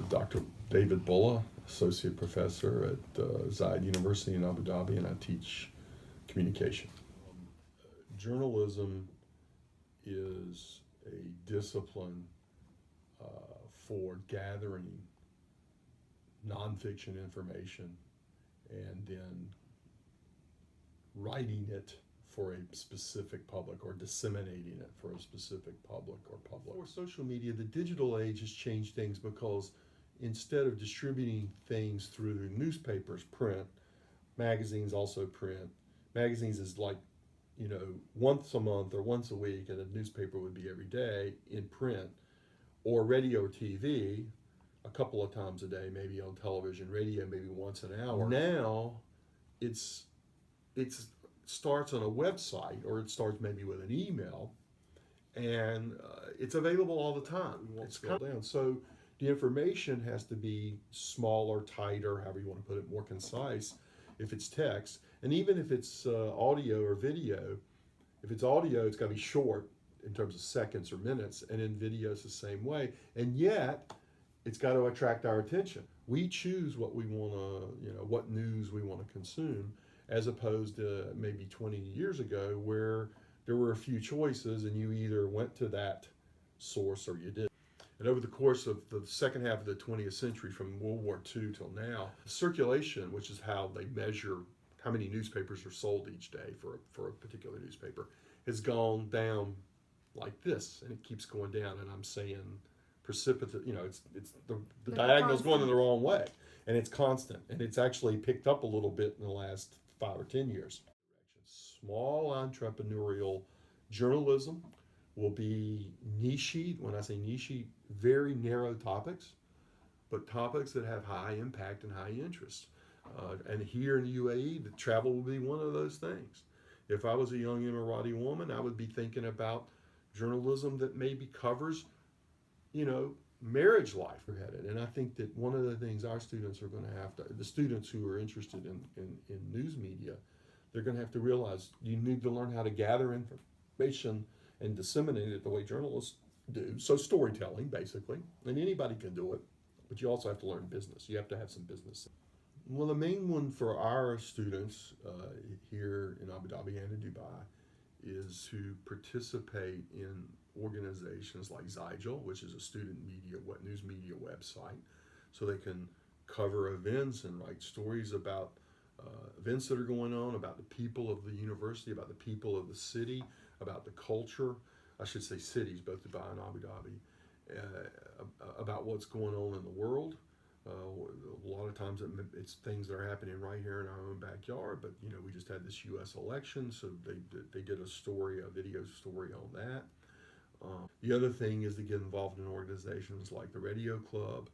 Dr. David Bulla, Associate Professor at Zayed University in Abu Dhabi, and I teach communication. Journalism is a discipline for gathering nonfiction information and then writing it for a specific public or disseminating it for a specific public or public. For social media, the digital age has changed things because instead of distributing things through newspapers, print, magazines also print. Magazines is like, once a month or once a week, and a newspaper would be every day in print, or radio or TV a couple of times a day, maybe on television, radio maybe once an hour. Now it's starts on a website, or it starts maybe with an email, and it's available all the time. We won't scale down. So the information has to be smaller, tighter, however you want to put it, more concise if it's text. And even if it's audio or video, if it's audio, it's got to be short in terms of seconds or minutes, and in video it's the same way. And yet, it's got to attract our attention. We choose what we want to, what news we want to consume, as opposed to maybe 20 years ago where there were a few choices and you either went to that source or you didn't. And over the course of the second half of the 20th century, from World War II till now, circulation, which is how they measure how many newspapers are sold each day for a particular newspaper, has gone down like this, and it keeps going down. And I'm saying precipitate, it's the diagonal's going in the wrong way, and it's constant, and it's actually picked up a little bit in the last 5 or 10 years. Small entrepreneurial journalism will be niche. When I say niche, very narrow topics, but topics that have high impact and high interest. And here in the UAE, the travel will be one of those things. If I was a young Emirati woman, I would be thinking about journalism that maybe covers, marriage life. And I think that one of the things our students are going to have to, the students who are interested in news media, they're going to have to realize you need to learn how to gather information and disseminate it the way journalists do. So storytelling, basically, and anybody can do it, but you also have to learn business. You have to have some business. Well, the main one for our students here in Abu Dhabi and in Dubai is to participate in organizations like Zygel, which is a student media, news media website, so they can cover events and write stories about events that are going on, about the people of the university, about the people of the city, about the culture, I should say cities, both Dubai and Abu Dhabi, about what's going on in the world. A lot of times it's things that are happening right here in our own backyard, but we just had this U.S. election, so they did a video story on that. The other thing is to get involved in organizations like the Radio Club,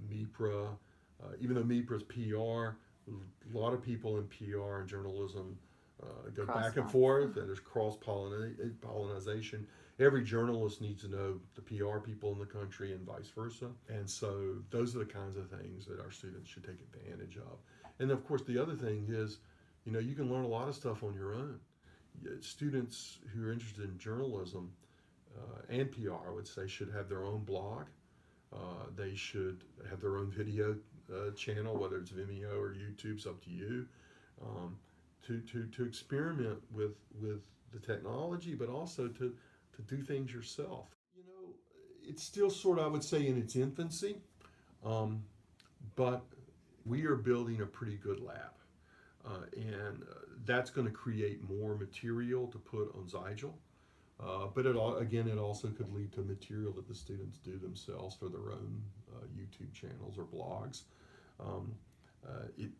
MIPRA. Even though MIPRA is PR, a lot of people in PR and journalism go back and forth, and there's cross-pollination. Every journalist needs to know the PR people in the country and vice versa. And so those are the kinds of things that our students should take advantage of. And of course, the other thing is, you can learn a lot of stuff on your own. Students who are interested in journalism and PR, I would say, should have their own blog. They should have their own video channel, whether it's Vimeo or YouTube's up to you. To experiment with the technology, but also to do things yourself. It's still sort of, I would say, in its infancy, but we are building a pretty good lab. And that's going to create more material to put on Zygel. But it also could lead to material that the students do themselves for their own YouTube channels or blogs. It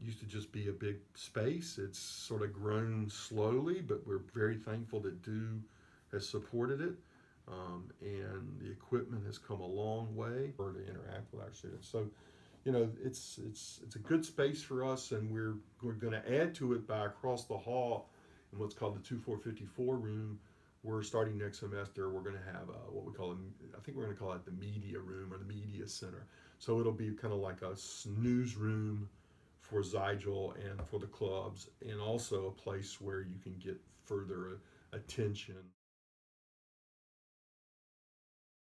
used to just be a big space. It's sort of grown slowly, but we're very thankful that DO has supported it. And the equipment has come a long way for to interact with our students. So, it's a good space for us, and we're going to add to it by across the hall in what's called the 2454 room. We're starting next semester. We're going to have what we call I think we're going to call it the media room or the media center. So it'll be kind of like a newsroom for Zygel and for the clubs, and also a place where you can get further attention.